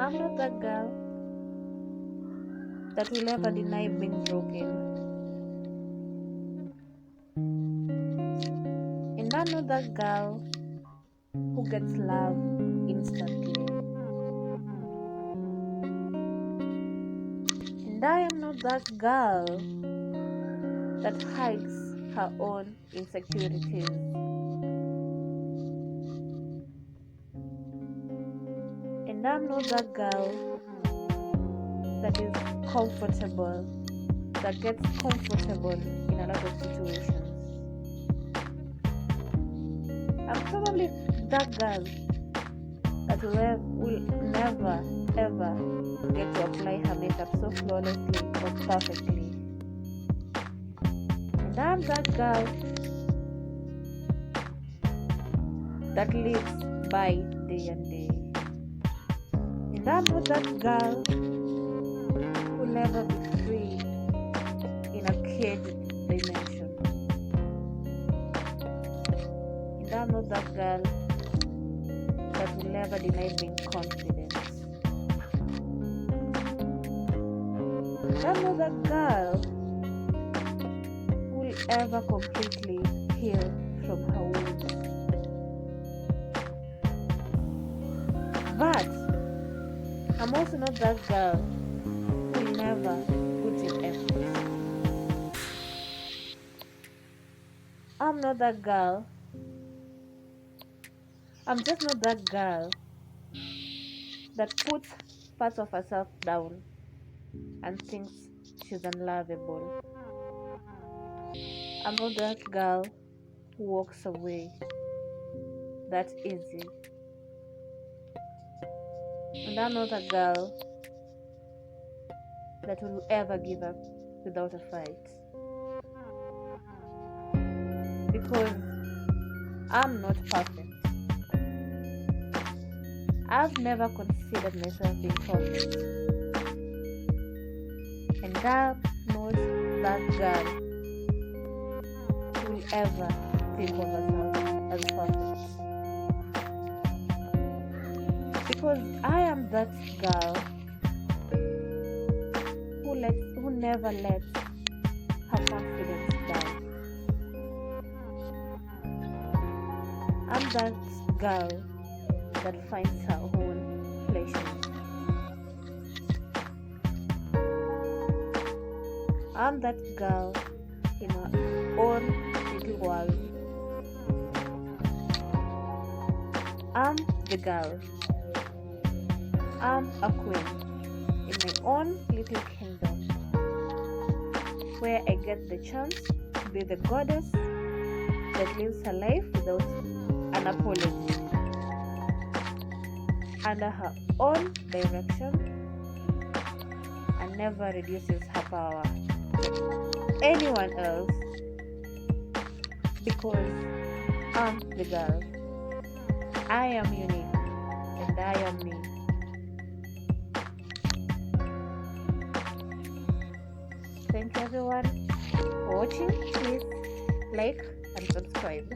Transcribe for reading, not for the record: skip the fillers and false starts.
I'm not that girl that will ever deny being broken. And I'm not that girl who gets love instantly. And I am not that girl that hides her own insecurities. And I'm not that girl that is comfortable, that gets comfortable in a lot of situations. I'm probably that girl that will never ever get to apply her makeup so flawlessly or perfectly. And I'm that girl that lives by day and day. And I'm not that girl who will never be free in a caged dimension. And I'm not that girl that will never deny being confident. And I'm not that girl who will ever completely heal from her wounds. But I'm also not that girl who will never put in effort. I'm not that girl. I'm just not that girl that puts parts of herself down and thinks she's unlovable. I'm not that girl who walks away that easy. And I'm not a girl that will ever give up without a fight. Because I'm not perfect. I've never considered myself being perfect. And I'm not that girl who will ever think of herself as perfect. Because I am that girl who never lets her confidence down. I'm that girl that finds her own pleasure. I'm that girl in her own little world. I'm the girl. I'm a queen in my own little kingdom, where I get the chance to be the goddess that lives her life without an apology, under her own direction, and never reduces her power to anyone else, because I'm the girl. I am unique and I am me. Thank you everyone for watching. Please like and subscribe.